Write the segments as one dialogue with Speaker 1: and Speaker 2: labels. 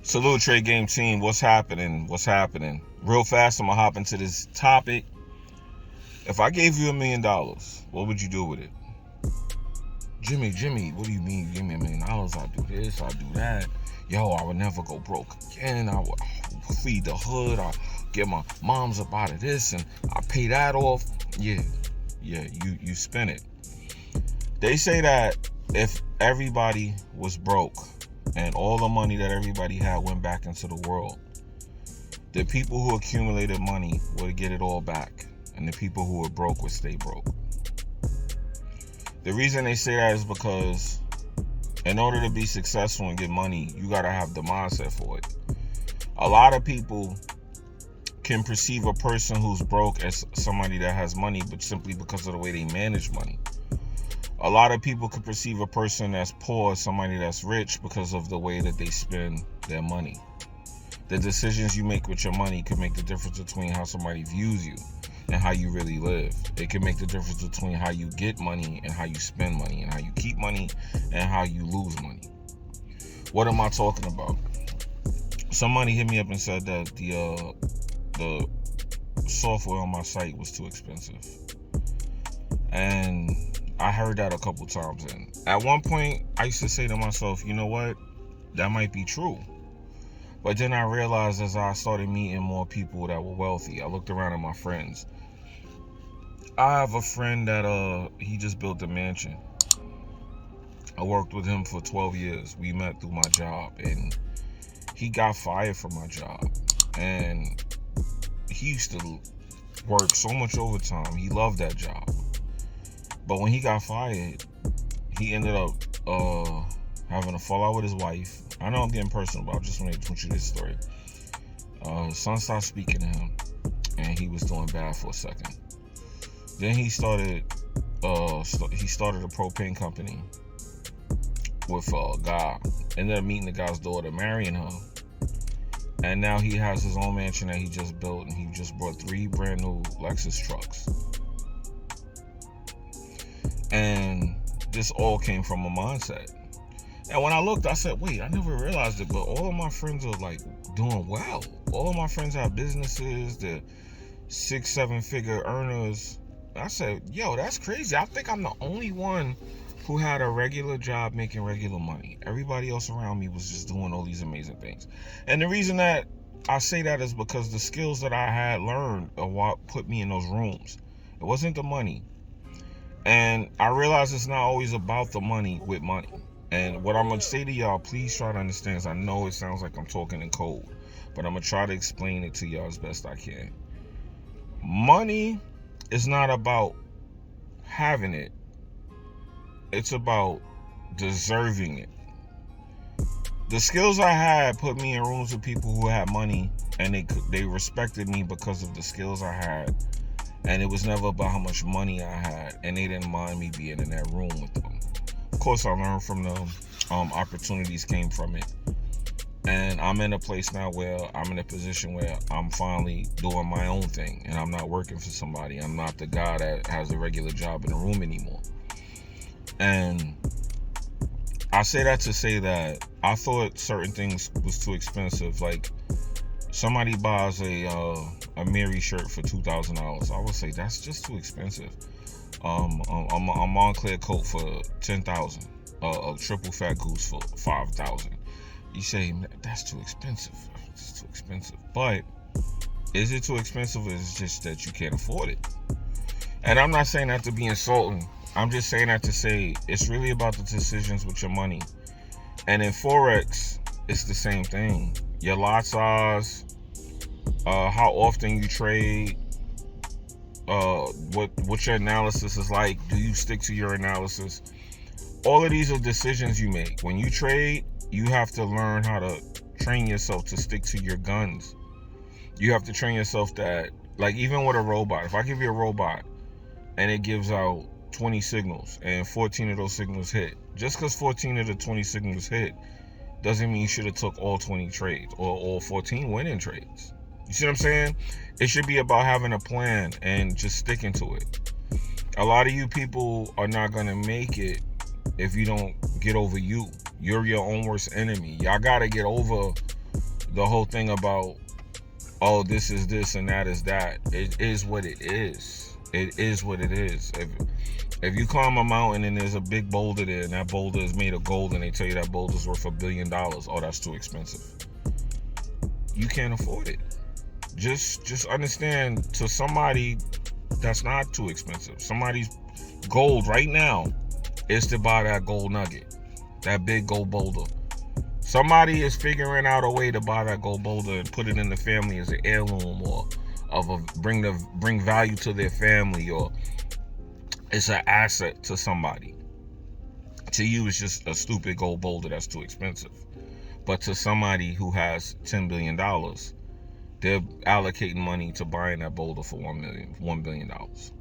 Speaker 1: Salute Trade Game team. What's happening? What's happening? Real fast, I'm gonna hop into this topic. If I gave you $1 million, what would you do with it? Jimmy, what do you mean you give me $1 million? I'll do this, I'll do that. Yo, I would never go broke again. I would feed the hood. I'll get my moms up out of this and I pay that off. Yeah, you spin it. They say that if everybody was broke and all the money that everybody had went back into the world, the people who accumulated money would get it all back, and the people who were broke would stay broke. The reason they say that is because in order to be successful and get money, you gotta have the mindset for it. A lot of people can perceive a person who's broke as somebody that has money, but simply because of the way they manage money. A lot of people can perceive a person that's poor as somebody that's rich because of the way that they spend their money. The decisions you make with your money could make the difference between how somebody views you and how you really live. It can make the difference between how you get money and how you spend money, and how you keep money and how you lose money. What am I talking about? Somebody hit me up and said that the software on my site was too expensive. And I heard that a couple times, and at one point I used to say to myself, you know what, that might be true. But then I realized as I started meeting more people that were wealthy, I looked around at my friends. I have a friend that he just built a mansion. I worked with him for 12 years. We met through my job, and he got fired from my job. And he used to work so much overtime. He loved that job. But when he got fired, he ended up having a fallout with his wife. I know I'm getting personal, but I just want to tell you this story. His son stopped speaking to him, and he was doing bad for a second. Then he started a propane company with a guy. Ended up meeting the guy's daughter, marrying her. And now he has his own mansion that he just built, and he just bought 3 brand new Lexus trucks. And this all came from a mindset. And when I looked, I said, wait, I never realized it, but all of my friends are like doing well. All of my friends have businesses, they're 6-7 figure earners. I said, yo, that's crazy. I think I'm the only one who had a regular job making regular money. Everybody else around me was just doing all these amazing things. And the reason that I say that is because the skills that I had learned are what put me in those rooms. It wasn't the money. And I realize it's not always about the money with money. And what I'm going to say to y'all, please try to understand. I know it sounds like I'm talking in code, but I'm going to try to explain it to y'all as best I can. Money is not about having it. It's about deserving it. The skills I had put me in rooms with people who had money, and they respected me because of the skills I had. And it was never about how much money I had, and they didn't mind me being in that room with them. Of course, I learned from them. Opportunities came from it. And I'm in a place now where I'm in a position where I'm finally doing my own thing, and I'm not working for somebody. I'm not the guy that has a regular job in a room anymore. And I say that to say that I thought certain things was too expensive. Like, somebody buys a Mary shirt for $2,000. I would say that's just too expensive. A Montclair coat for $10,000. A triple fat goose for $5,000. You say that's too expensive. It's too expensive. But is it too expensive, or is it just that you can't afford it? And I'm not saying that to be insulting. I'm just saying that to say it's really about the decisions with your money. And in Forex, it's the same thing. Your lot size, how often you trade, what your analysis is like. Do you stick to your analysis? All of these are decisions you make. When you trade, you have to learn how to train yourself to stick to your guns. You have to train yourself that, like, even with a robot, if I give you a robot and it gives out 20 signals and 14 of those signals hit, just because 14 of the 20 signals hit doesn't mean you should have took all 20 trades or all 14 winning trades. You see what I'm saying? It should be about having a plan and just sticking to it. A lot of you people are not going to make it if you don't get over you. You're your own worst enemy. Y'all got to get over the whole thing about, oh, this is this and that is that. It is what it is. It is what it is. If you climb a mountain and there's a big boulder there, and that boulder is made of gold, and they tell you that boulder's worth $1 billion, oh, that's too expensive. You can't afford it. Just understand, to somebody, that's not too expensive. Somebody's gold right now is to buy that gold nugget, that big gold boulder. Somebody is figuring out a way to buy that gold boulder and put it in the family as an heirloom, or bring value to their family, or it's an asset to somebody. To you, it's just a stupid gold boulder that's too expensive. But to somebody who has $10 billion, they're allocating money to buying that boulder for $1 billion.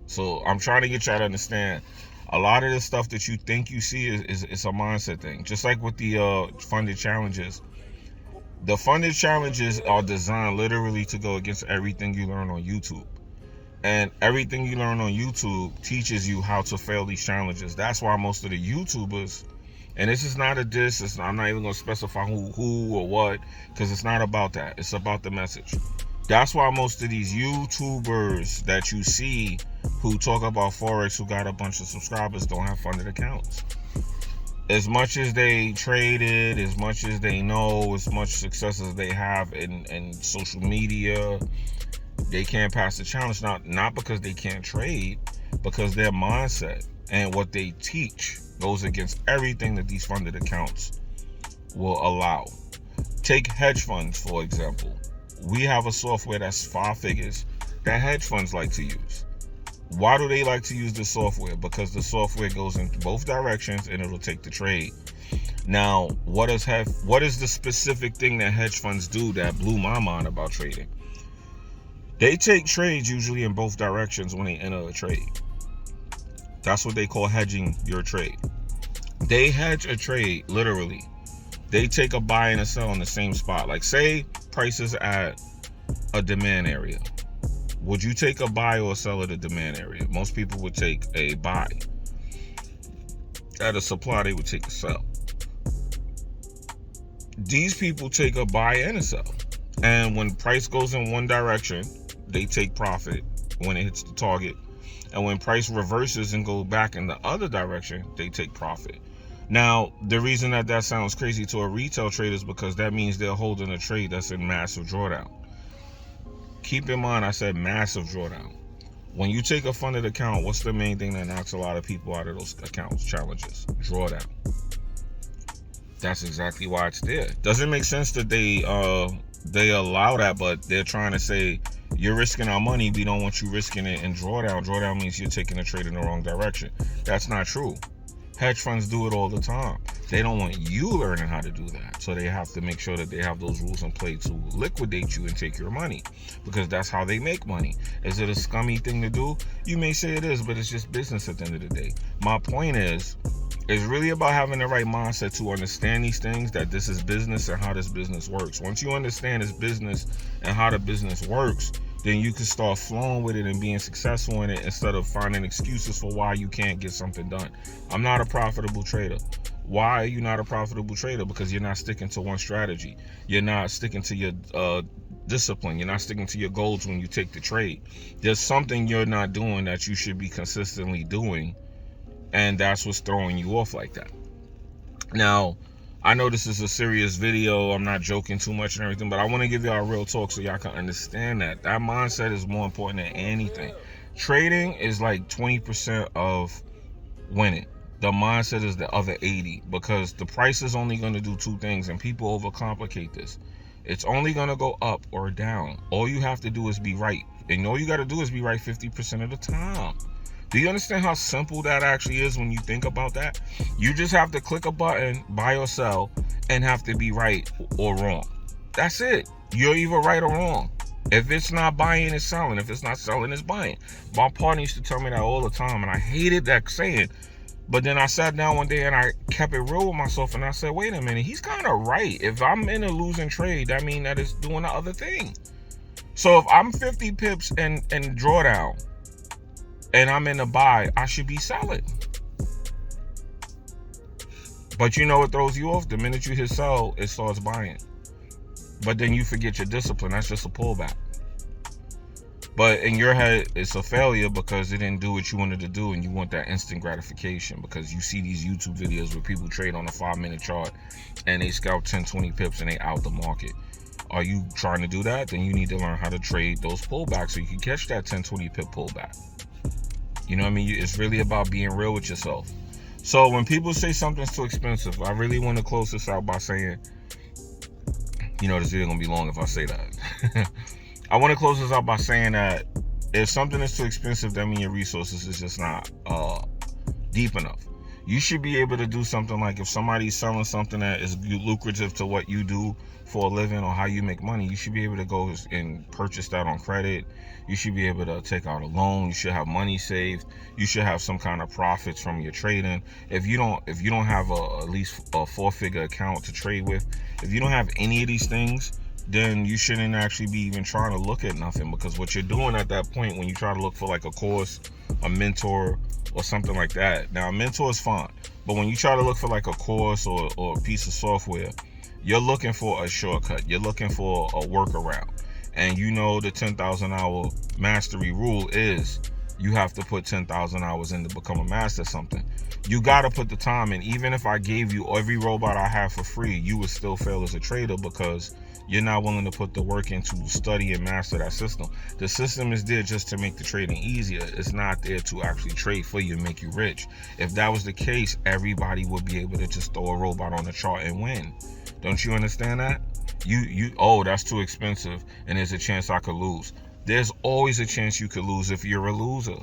Speaker 1: So I'm trying to get y'all to understand, a lot of this stuff that you think you see is a mindset thing. Just like with the funded challenges. The funded challenges are designed literally to go against everything you learn on YouTube. And everything you learn on YouTube teaches you how to fail these challenges. That's why most of the YouTubers, and this is not a diss, I'm not even going to specify who or what, because it's not about that. It's about the message. That's why most of these YouTubers that you see who talk about Forex, who got a bunch of subscribers, don't have funded accounts. As much as they traded, as much as they know, as much success as they have in social media, they can't pass the challenge. Not because they can't trade, because their mindset and what they teach goes against everything that these funded accounts will allow. Take hedge funds, for example. We have a software that's 5 figures that hedge funds like to use. Why do they like to use this software? Because the software goes in both directions and it'll take the trade. Now, what is the specific thing that hedge funds do that blew my mind about trading? They take trades usually in both directions when they enter a trade. That's what they call hedging your trade. They hedge a trade, literally. They take a buy and a sell in the same spot. Like, say prices at a demand area. Would you take a buy or a sell at a demand area? Most people would take a buy. At a supply, they would take a sell. These people take a buy and a sell. And when price goes in one direction, they take profit when it hits the target. And when price reverses and goes back in the other direction, they take profit. Now, the reason that sounds crazy to a retail trader is because that means they're holding a trade that's in massive drawdown. Keep in mind, I said massive drawdown. When you take a funded account, what's the main thing that knocks a lot of people out of those accounts? Challenges. Drawdown. That's exactly why it's there. Doesn't make sense that they allow that, but they're trying to say, you're risking our money, we don't want you risking it in drawdown. Drawdown means you're taking a trade in the wrong direction. That's not true. Hedge funds do it all the time. They don't want you learning how to do that. So they have to make sure that they have those rules in place to liquidate you and take your money, because that's how they make money. Is it a scummy thing to do? You may say it is, but it's just business at the end of the day. My point is, it's really about having the right mindset to understand these things, that this is business and how this business works. Once you understand this business and how the business works, then you can start flowing with it and being successful in it, instead of finding excuses for why you can't get something done. I'm not a profitable trader. Why are you not a profitable trader? Because you're not sticking to one strategy. You're not sticking to your discipline. You're not sticking to your goals when you take the trade. There's something you're not doing that you should be consistently doing, and that's what's throwing you off like that. Now, I know this is a serious video. I'm not joking too much and everything, but I want to give y'all a real talk so y'all can understand that mindset is more important than anything. Trading is like 20% of winning. The mindset is the other 80, because the price is only going to do two things, and people overcomplicate this. It's only going to go up or down. All you have to do is be right, and all you got to do is be right 50% of the time. Do you understand how simple that actually is when you think about that? You just have to click a button, buy or sell, and have to be right or wrong. That's it. You're either right or wrong. If it's not buying, it's selling. If it's not selling, it's buying. My partner used to tell me that all the time, and I hated that saying. But then I sat down one day and I kept it real with myself, and I said, wait a minute, he's kind of right. If I'm in a losing trade, that means that it's doing the other thing. So if I'm 50 pips and drawdown, and I'm in a buy, I should be selling. But you know what throws you off? The minute you hit sell, it starts buying. But then you forget your discipline. That's just a pullback. But in your head, it's a failure because it didn't do what you wanted to do, and you want that instant gratification because you see these YouTube videos where people trade on a 5-minute chart and they scalp 10, 20 pips and they out the market. Are you trying to do that? Then you need to learn how to trade those pullbacks so you can catch that 10, 20 pip pullback. You know what I mean? It's really about being real with yourself. So when people say something's too expensive, I really want to close this out by saying, this video gonna be long if I say that. I want to close this out by saying that if something is too expensive, that means your resources is just not deep enough. You should be able to do something like if somebody's selling something that is lucrative to what you do for a living or how you make money, you should be able to go and purchase that on credit. You should be able to take out a loan. You should have money saved. You should have some kind of profits from your trading. If you don't have at least a 4-figure account to trade with, if you don't have any of these things, then you shouldn't actually be even trying to look at nothing, because what you're doing at that point when you try to look for like a course, a mentor, or something like that. Now, a mentor is fine, but when you try to look for like a course or a piece of software, you're looking for a shortcut. You're looking for a workaround. And the 10,000 hour mastery rule is you have to put 10,000 hours in to become a master of something. You got to put the time in. Even if I gave you every robot I have for free, you would still fail as a trader because you're not willing to put the work in to study and master that system. The system is there just to make the trading easier. It's not there to actually trade for you and make you rich. If that was the case, everybody would be able to just throw a robot on the chart and win. Don't you understand that? That's too expensive and there's a chance I could lose. There's always a chance you could lose if you're a loser.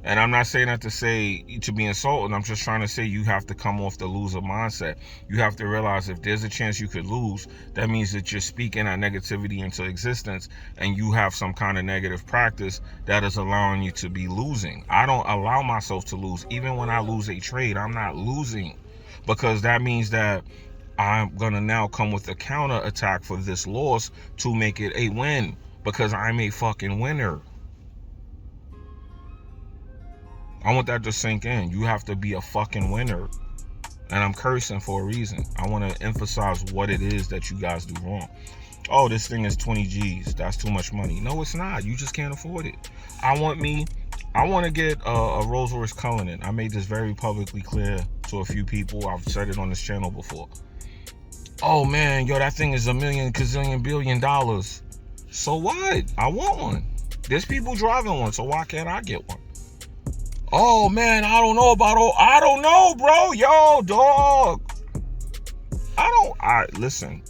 Speaker 1: And I'm not saying that to be insulting. I'm just trying to say you have to come off the loser mindset. You have to realize if there's a chance you could lose, that means that you're speaking that negativity into existence and you have some kind of negative practice that is allowing you to be losing. I don't allow myself to lose. Even when I lose a trade, I'm not losing, because that means that I'm going to now come with a counter attack for this loss to make it a win, because I'm a fucking winner. I want that to sink in. You have to be a fucking winner. And I'm cursing for a reason. I want to emphasize what it is that you guys do wrong. Oh, this thing is 20 G's. That's too much money. No, it's not. You just can't afford it. I want to get a Rolls Royce Cullinan. I made this very publicly clear to a few people. I've said it on this channel before. Oh man, that thing is $1 million, gazillion, $billion. So what? I want one. There's people driving one, so why can't I get one? Oh man, I don't know, bro. Yo, dog. Listen.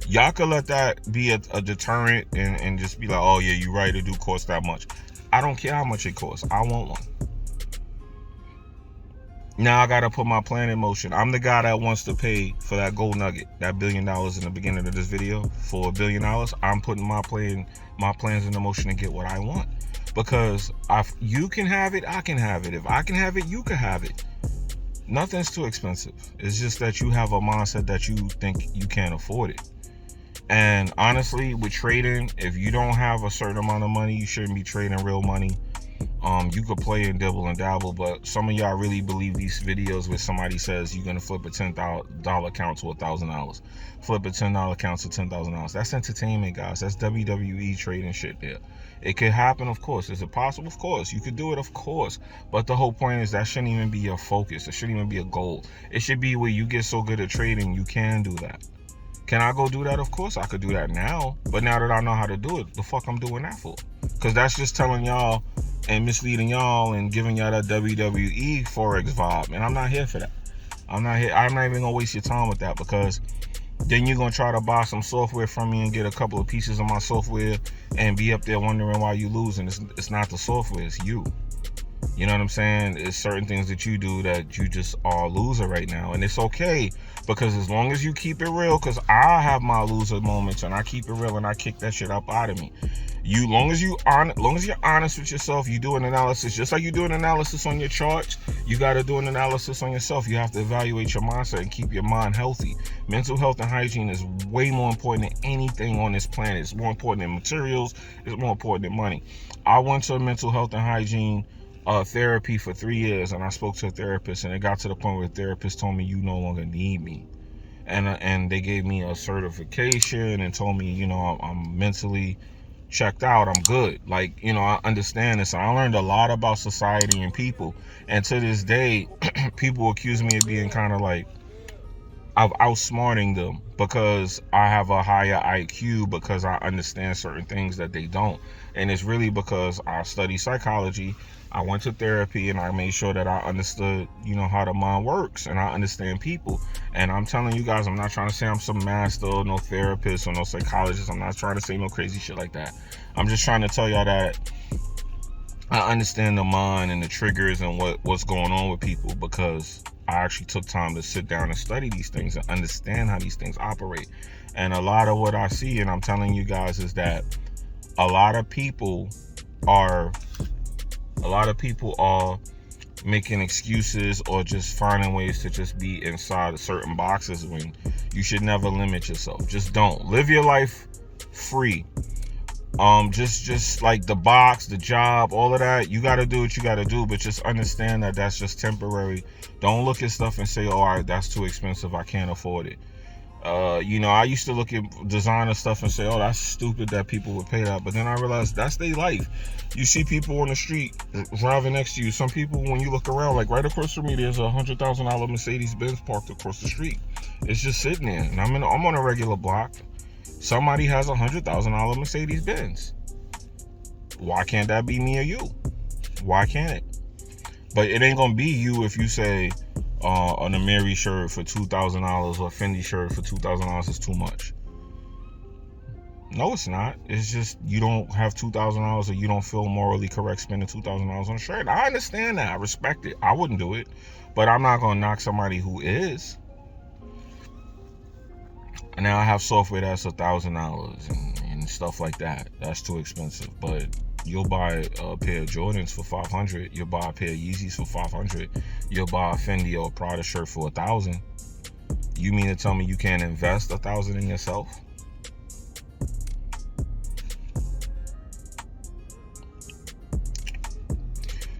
Speaker 1: Y'all could let that be a deterrent and just be like, oh yeah, you're right, it do cost that much. I don't care how much it costs. I want one. Now I gotta put my plan in motion. I'm the guy that wants to pay for that gold nugget, that $1 billion in the beginning of this video. For $1 billion, I'm putting my plans into motion to get what I want. Because if you can have it, I can have it. If I can have it, you can have it. Nothing's too expensive. It's just that you have a mindset that you think you can't afford it. And honestly, with trading, if you don't have a certain amount of money, you shouldn't be trading real money. You could play and dibble and dabble, but some of y'all really believe these videos where somebody says you're gonna flip a $10 account to $1,000, flip a $10 account to $10,000. That's entertainment, guys. That's WWE trading shit there. It could happen, of course. Is it possible? Of course. You could do it, of course. But the whole point is that shouldn't even be your focus. It shouldn't even be a goal. It should be where you get so good at trading, you can do that. Can I go do that? Of course I could do that now. But now that I know how to do it, the fuck I'm doing that for? Because that's just telling y'all and misleading y'all and giving y'all that WWE Forex vibe. And I'm not here for that. I'm not even going to waste your time with that, because then you're going to try to buy some software from me and get a couple of pieces of my software and be up there wondering why you losing. It's not the software, it's you. You know what I'm saying? It's certain things that you do that you just are a loser right now. And it's okay, because as long as you keep it real, because I have my loser moments and I keep it real and I kick that shit up out of me. Long as you're honest with yourself, you do an analysis. Just like you do an analysis on your charts, you got to do an analysis on yourself. You have to evaluate your mindset and keep your mind healthy. Mental health and hygiene is way more important than anything on this planet. It's more important than materials. It's more important than money. I went to mental health and hygiene therapy for 3 years, and I spoke to a therapist, and it got to the point where the therapist told me, you no longer need me. and they gave me a certification and told me, you know, I'm mentally checked out, I'm good. Like, you know, I understand this. I learned a lot about society and people. And to this day, people accuse me of being kind of like, of outsmarting them because I have a higher IQ, because I understand certain things that they don't. And it's really because I study psychology, I went to therapy, and I made sure that I understood, you know, how the mind works, and I understand people. And I'm telling you guys, I'm not trying to say I'm some master or no therapist or no psychologist. I'm not trying to say no crazy shit like that. I'm just trying to tell y'all that I understand the mind and the triggers and what's going on with people, because I actually took time to sit down and study these things and understand how these things operate. And a lot of what I see, and I'm telling you guys, is that a lot of people are making excuses or just finding ways to just be inside of certain boxes, when you should never limit yourself. Just don't live your life free. Just like the box, the job, all of that, you got to do what you got to do, but just understand that that's just temporary. Don't look at stuff and say, all right, that's too expensive, I can't afford it. You know, I used to look at designer stuff and say, oh, that's stupid that people would pay that. But then I realized that's their life. You see people on the street driving next to you. Some people, when you look around, like right across from me, there's a $100,000 Mercedes Benz parked across the street. It's just sitting there. And I'm on a regular block. Somebody has a $100,000 Mercedes Benz. Why can't that be me or you? Why can't it? But it ain't gonna be you if you say an Amiri shirt for $2,000 or a Fendi shirt for $2,000 is too much. No, it's not. It's just you don't have $2,000 or you don't feel morally correct spending $2,000 on a shirt. I understand that. I respect it. I wouldn't do it, but I'm not gonna knock somebody who is. And now I have software that's $1,000 and stuff like that. That's too expensive. But you'll buy a pair of Jordans for $500. You'll buy a pair of Yeezys for $500. You'll buy a Fendi or a Prada shirt for $1,000. You mean to tell me you can't invest $1,000 in yourself?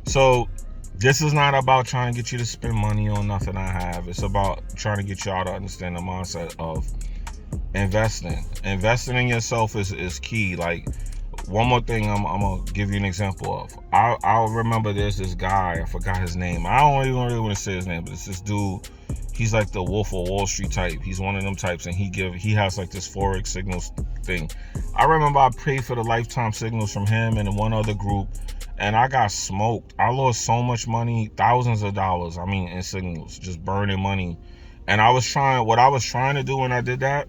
Speaker 1: So this is not about trying to get you to spend money on nothing I have. It's about trying to get y'all to understand the mindset of investing in yourself is key. Like, one more thing I'm gonna give you an example of. I'll remember there's this guy, I forgot his name. I don't even really want to say his name, but it's this dude. He's like the Wolf of Wall Street type. He's one of them types, and he has like this Forex signals thing. I remember I paid for the lifetime signals from him and one other group, and I got smoked. I lost so much money, thousands of dollars, in signals, just burning money. And what I was trying to do when I did that,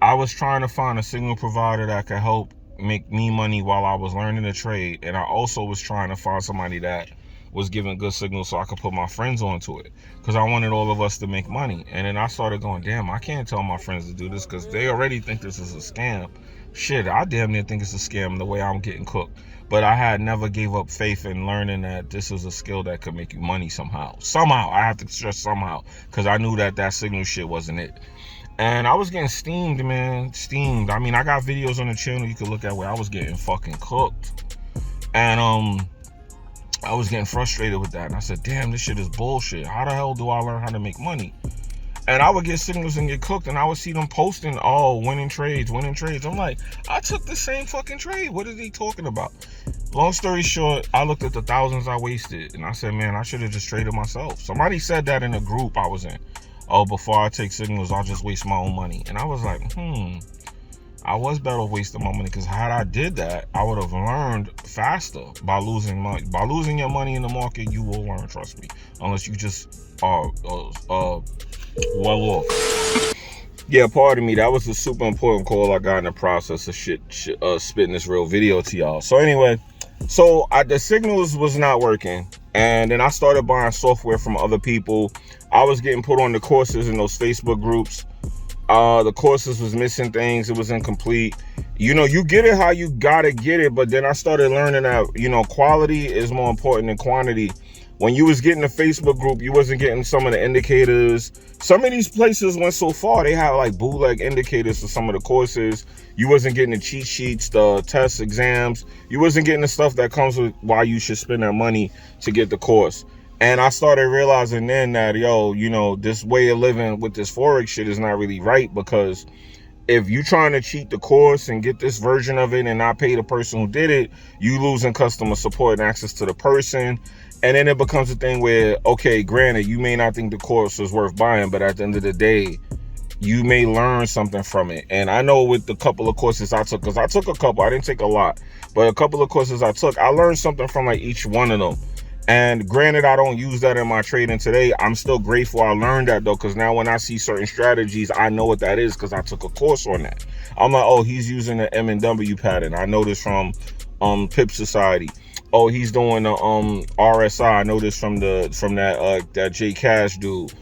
Speaker 1: I was trying to find a signal provider that could help make me money while I was learning the trade. And I also was trying to find somebody that was giving good signals so I could put my friends onto it, because I wanted all of us to make money. And then I started going, damn, I can't tell my friends to do this because they already think this is a scam. Shit, I damn near think it's a scam the way I'm getting cooked. But I had never gave up faith in learning that this was a skill that could make you money somehow. Somehow, I have to stress somehow, because I knew that signal shit wasn't it. And I was getting steamed, man. Steamed. I got videos on the channel you could look at where I was getting fucking cooked. And I was getting frustrated with that. And I said, damn, this shit is bullshit. How the hell do I learn how to make money? And I would get signals and get cooked, and I would see them posting, oh, winning trades. I'm like, I took the same fucking trade. What is he talking about? Long story short, I looked at the thousands I wasted, and I said, man, I should have just traded myself. Somebody said that in a group I was in. Oh, before I take signals, I'll just waste my own money. And I was like, I was better off wasting my money, because had I did that, I would have learned faster by losing money. By losing your money in the market, you will learn, trust me. Unless you just are well off. Yeah, pardon me. That was a super important call I got in the process of spitting this real video to y'all. So anyway, the signals was not working. And then I started buying software from other people. I was getting put on the courses in those Facebook groups. The courses was missing things. It was incomplete. You get it how you gotta get it. But then I started learning that, quality is more important than quantity. When you was getting the Facebook group, you wasn't getting some of the indicators. Some of these places went so far, they had like bootleg indicators for some of the courses. You wasn't getting the cheat sheets, the tests, exams. You wasn't getting the stuff that comes with why you should spend that money to get the course. And I started realizing then that, yo, you know, this way of living with this Forex shit is not really right, because if you trying to cheat the course and get this version of it and not pay the person who did it, you losing customer support and access to the person. And then it becomes a thing where, okay, granted, you may not think the course is worth buying, but at the end of the day, you may learn something from it. And I know with the couple of courses I took, because I took a couple, I didn't take a lot, but a couple of courses I took, I learned something from like each one of them. And granted, I don't use that in my trading today. I'm still grateful I learned that though, because now when I see certain strategies, I know what that is because I took a course on that. I'm like, oh, he's using the M&W pattern. I know this from Pip Society. Oh, he's doing the RSI. I know this from that J Cash dude.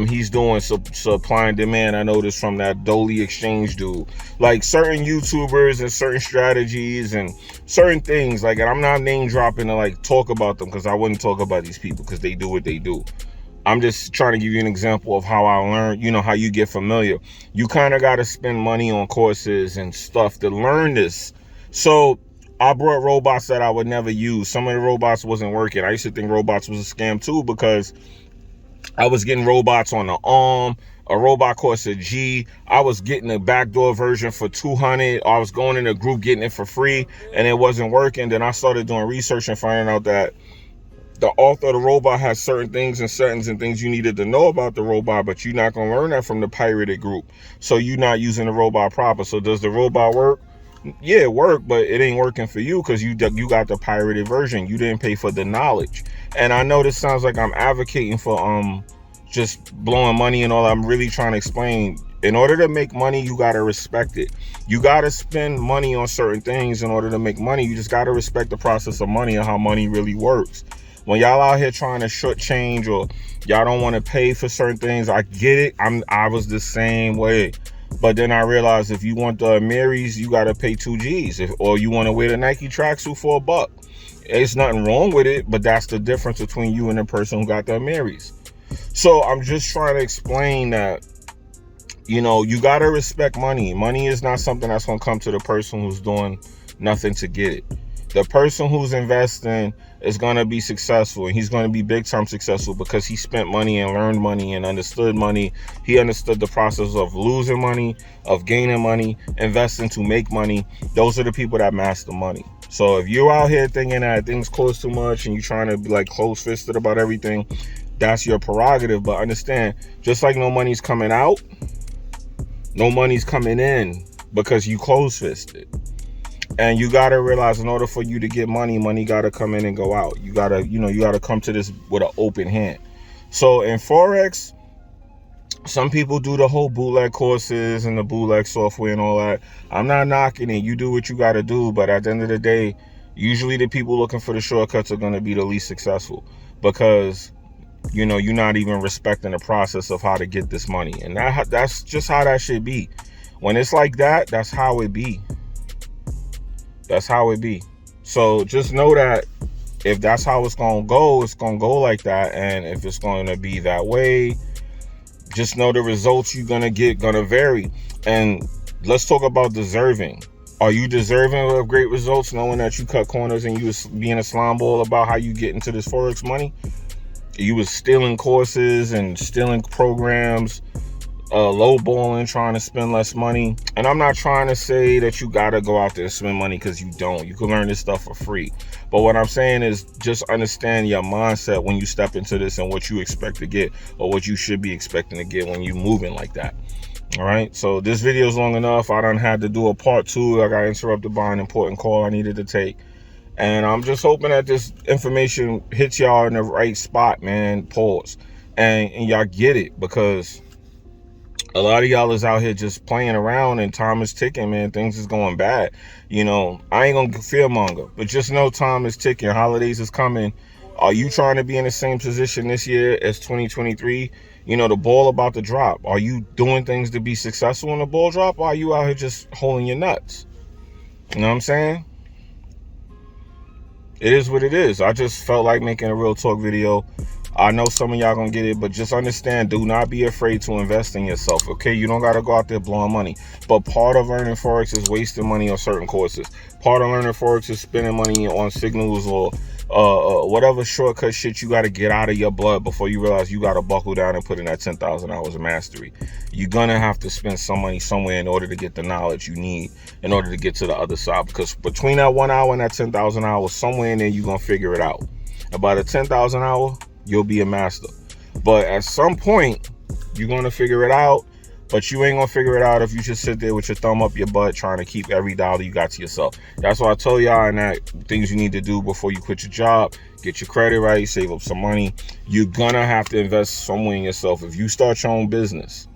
Speaker 1: He's doing supply and demand. I know this from that Dolly Exchange dude. Like certain YouTubers and certain strategies and certain things. Like, and I'm not name dropping to like talk about them, because I wouldn't talk about these people because they do what they do. I'm just trying to give you an example of how I learned, you know, how you get familiar. You kind of got to spend money on courses and stuff to learn this. So I brought robots that I would never use. Some of the robots wasn't working. I used to think robots was a scam too, because I was getting robots on the ARM, a robot course at G. I was getting a backdoor version for 200. I was going in a group getting it for free, and it wasn't working. Then I started doing research and finding out that the author of the robot has certain things and settings and things you needed to know about the robot, but you're not going to learn that from the pirated group. So you're not using the robot proper. So does the robot work? Yeah, it worked, but it ain't working for you because you got the pirated version. You didn't pay for the knowledge. And I know this sounds like I'm advocating for just blowing money and all. I'm really trying to explain, in order to make money, you got to respect it. You got to spend money on certain things in order to make money. You just got to respect the process of money and how money really works. When y'all out here trying to shortchange, or y'all don't want to pay for certain things, I get it. I was the same way. But then I realized if you want the Marys, you got to pay 2 G's. Or you want to wear the Nike tracksuit for $1. It's nothing wrong with it, but that's the difference between you and the person who got the Marys. So I'm just trying to explain that, you know, you got to respect money. Money is not something that's going to come to the person who's doing nothing to get it. The person who's investing is going to be successful, and he's going to be big time successful because he spent money and learned money and understood money. He understood the process of losing money, of gaining money, investing to make money. Those are the people that master money. So if you're out here thinking that things cost too much and you're trying to be like close-fisted about everything, that's your prerogative. But understand, just like no money's coming out, no money's coming in because you close-fisted. And you got to realize, in order for you to get money, money got to come in and go out. You got to, you got to come to this with an open hand. So in Forex, some people do the whole bootleg courses and the bootleg software and all that. I'm not knocking it. You do what you got to do. But at the end of the day, usually the people looking for the shortcuts are going to be the least successful, because, you're not even respecting the process of how to get this money. And that's just how that should be. When it's like that, that's how it be. That's how it be. So just know that if that's how it's going to go, it's going to go like that. And if it's going to be that way, just know the results you're going to get going to vary. And let's talk about deserving. Are you deserving of great results knowing that you cut corners and you was being a slime ball about how you get into this Forex money? You was stealing courses and stealing programs, lowballing, trying to spend less money. And I'm not trying to say that you gotta go out there and spend money, because you don't. You can learn this stuff for free. But what I'm saying is, just understand your mindset when you step into this and what you expect to get, or what you should be expecting to get when you're moving like that. All right, so this video is long enough. I done had to do a part 2. I got interrupted by an important call I needed to take. And I'm just hoping that this information hits y'all in the right spot, man. Pause. And y'all get it, because a lot of y'all is out here just playing around and time is ticking, man. Things is going bad. I ain't gonna fearmonger, but just know time is ticking. Holidays is coming. Are you trying to be in the same position this year as 2023? The ball about to drop. Are you doing things to be successful in the ball drop, or are you out here just holding your nuts? You know what I'm saying? It is what it is. I just felt like making a real talk video. I know some of y'all gonna get it, but just understand, do not be afraid to invest in yourself, okay? You don't gotta go out there blowing money. But part of learning Forex is wasting money on certain courses. Part of learning Forex is spending money on signals or whatever shortcut shit you got to get out of your blood before you realize you got to buckle down and put in that 10,000 hours of mastery. You're going to have to spend some money somewhere in order to get the knowledge you need in order to get to the other side. Because between that 1 hour and that 10,000 hours, somewhere in there, you're going to figure it out. And by the 10,000 hour, you'll be a master. But at some point, you're going to figure it out. But you ain't going to figure it out if you just sit there with your thumb up your butt trying to keep every dollar you got to yourself. That's why I told y'all in that things you need to do before you quit your job. Get your credit right, save up some money. You're going to have to invest somewhere in yourself. If you start your own business,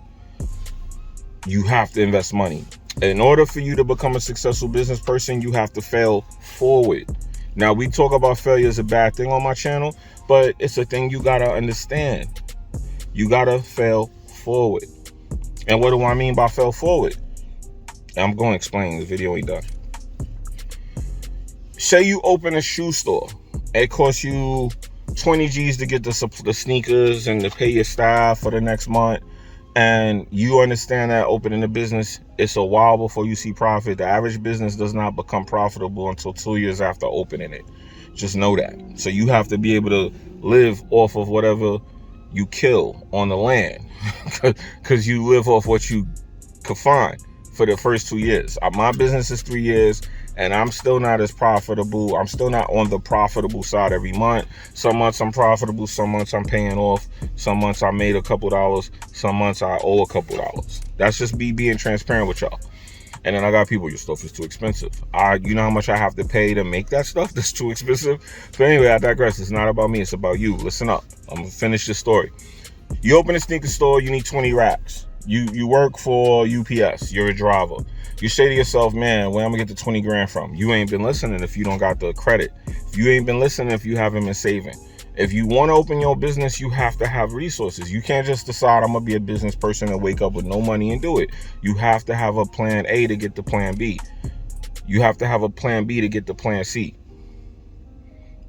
Speaker 1: you have to invest money. In order for you to become a successful business person, you have to fail forward. Now, we talk about failure as a bad thing on my channel, but it's a thing you got to understand. You got to fail forward. And what do I mean by fail forward? I'm going to explain. The video ain't done. Say you open a shoe store. It costs you 20 G's to get the sneakers and to pay your staff for the next month. And you understand that opening a business, it's a while before you see profit. The average business does not become profitable until 2 years after opening it. Just know that. So you have to be able to live off of whatever you kill on the land, because you live off what you could find for the first 2 years. My business is 3 years, and I'm still not as profitable. I'm still not on the profitable side every month. Some months I'm profitable, some months I'm paying off, some months I made a couple dollars, some months I owe a couple dollars. That's just me being transparent with y'all. And then I got people, your stuff is too expensive. You know how much I have to pay to make that stuff that's too expensive? So anyway, I digress. It's not about me, it's about you. Listen up. I'm gonna finish this story. You open a sneaker store, you need 20 racks. You work for UPS, you're a driver. You say to yourself, man, where I'm gonna get the 20 grand from? You ain't been listening if you don't got the credit. You ain't been listening if you haven't been saving. If you want to open your business, you have to have resources. You can't just decide I'm going to be a business person and wake up with no money and do it. You have to have a plan A to get to plan B. You have to have a plan B to get to plan C.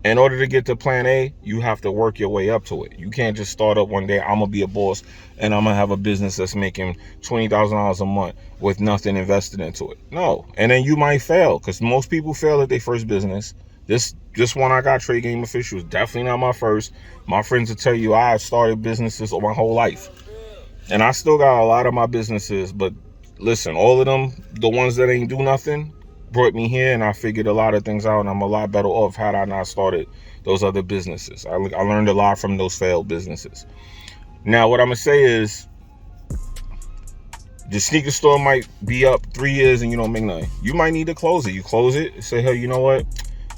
Speaker 1: In order to get to plan A, you have to work your way up to it. You can't just start up one day, I'm going to be a boss and I'm going to have a business that's making $20,000 a month with nothing invested into it. No. And then you might fail, because most people fail at their first business. This one I got, Trade Game Official, is definitely not my first. My friends will tell you I've started businesses my whole life. And I still got a lot of my businesses, but listen, all of them, the ones that ain't do nothing, brought me here, and I figured a lot of things out, and I'm a lot better off had I not started those other businesses. I learned a lot from those failed businesses. Now, what I'm going to say is, the sneaker store might be up 3 years and you don't make nothing. You might need to close it. You close it, say, hey, you know what?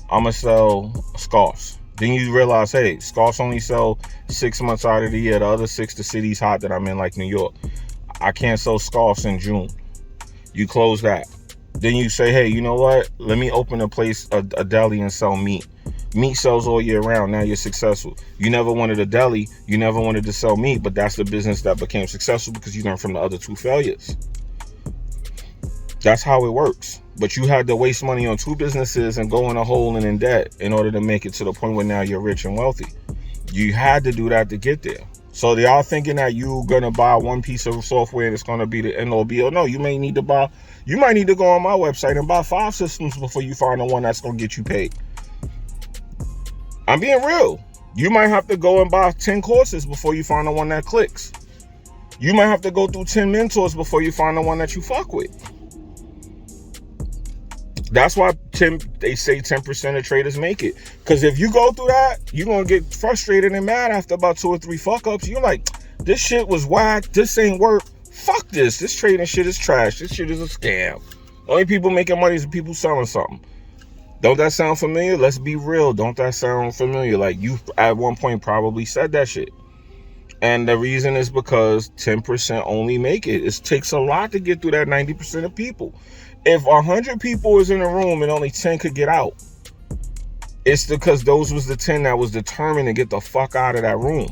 Speaker 1: I'm going to sell scarves. Then you realize, hey, scarves only sell 6 months out of the year. The other 6, the city's hot that I'm in, like New York. I can't sell scarves in June. You close that. Then you say, hey, you know what? Let me open a place, a deli, and sell meat. Meat sells all year round. Now you're successful. You never wanted a deli. You never wanted to sell meat, but that's the business that became successful because you learned from the other 2 failures. That's how it works. But you had to waste money on 2 businesses and go in a hole and in debt in order to make it to the point where now you're rich and wealthy. You had to do that to get there. So they are thinking that you're going to buy one piece of software and it's going to be the end all be all. No, you might need to go on my website and buy 5 systems before you find the one that's going to get you paid. I'm being real. You might have to go and buy 10 courses before you find the one that clicks. You might have to go through 10 mentors before you find the one that you fuck with. That's why they say 10% of traders make it. Because if you go through that, you're going to get frustrated and mad after about 2 or 3 fuck-ups. You're like, this shit was whack. This ain't work. Fuck this. This trading shit is trash. This shit is a scam. Only people making money is the people selling something. Don't that sound familiar? Let's be real. Don't that sound familiar? Like you at one point probably said that shit. And the reason is because 10% only make it. It takes a lot to get through that 90% of people. If 100 people was in a room and only 10 could get out, it's because those was the 10 that was determined to get the fuck out of that room.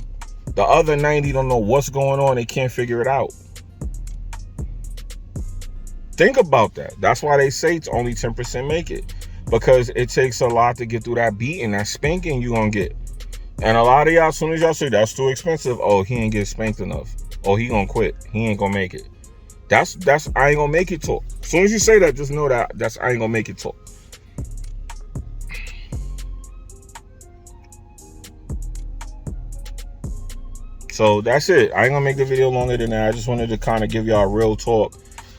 Speaker 1: The other 90 don't know what's going on. They can't figure it out. Think about that. That's why they say it's only 10% make it. Because it takes a lot to get through that beating, that spanking you gonna get. And a lot of y'all, as soon as y'all say that's too expensive, oh, he ain't get spanked enough. Oh, he gonna quit. He ain't gonna make it. That's I ain't gonna make it talk. As soon as you say that, just know that's I ain't gonna make it talk. So that's it. I ain't gonna make the video longer than that. I just wanted to kind of give y'all real talk,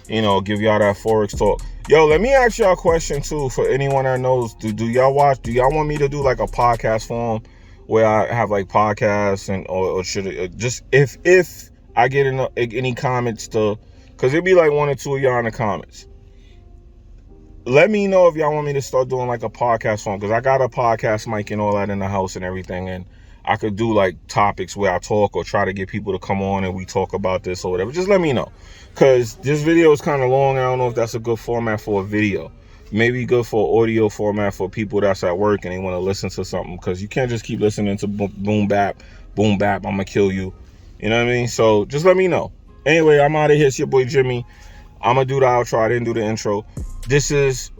Speaker 1: give y'all that Forex talk. Yo, let me ask y'all a question too, for anyone that knows. Do y'all want me to do like a podcast form where I have like podcasts, and or should it just, if I get any comments to, because it'd be like one or two of y'all in the comments. Let me know if y'all want me to start doing like a podcast form, because I got a podcast mic and all that in the house and everything, and I could do like topics where I talk or try to get people to come on and we talk about this or whatever. Just let me know, because this video is kind of long. I don't know if that's a good format for a video. Maybe good for audio format for people that's at work and they want to listen to something, because you can't just keep listening to boom bap, I'm gonna kill you. You know what I mean? So just let me know. Anyway, I'm out of here. It's your boy Jimmy. I'm gonna do the outro. I didn't do the intro. This is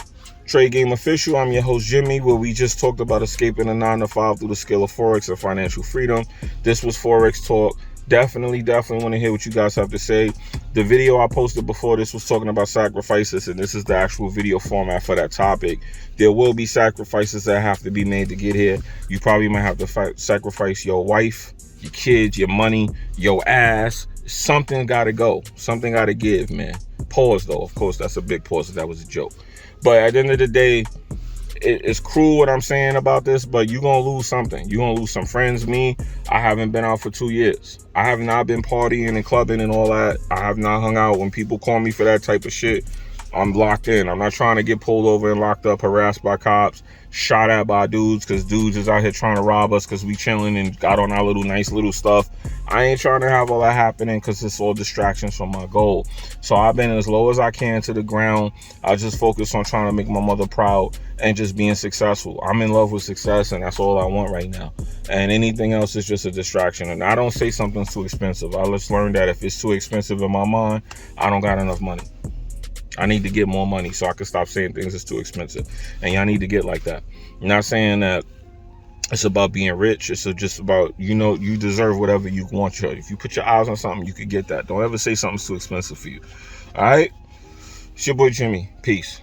Speaker 1: Trade Game Official. I'm your host Jimmy, where we just talked about escaping a 9-to-5 through the skill of Forex and financial freedom. This was Forex Talk. Definitely want to hear what you guys have to say. The video I posted before this was talking about sacrifices, and this is the actual video format for that topic. There will be sacrifices that have to be made to get here. You probably might have to sacrifice your wife, your kids, your money, your ass. Something got to go. Something got to give, man. Pause, though. Of course, that's a big pause. That was a joke. But at the end of the day, it's cruel what I'm saying about this, but you're going to lose something. You're going to lose some friends. Me, I haven't been out for 2 years. I have not been partying and clubbing and all that. I have not hung out. When people call me for that type of shit, I'm locked in. I'm not trying to get pulled over and locked up, harassed by cops, shot at by dudes, because dudes is out here trying to rob us because we chilling and got on our nice little stuff. I ain't trying to have all that happening, because it's all distractions from my goal. So I've been as low as I can to the ground. I just focus on trying to make my mother proud and just being successful. I'm in love with success, and that's all I want right now. And anything else is just a distraction. And I don't say something's too expensive. I just learned that if it's too expensive in my mind, I don't got enough money. I need to get more money so I can stop saying things is too expensive. And y'all need to get like that. I'm not saying that it's about being rich. It's just about, you deserve whatever you want. If you put your eyes on something, you could get that. Don't ever say something's too expensive for you. All right? It's your boy Jimmy. Peace.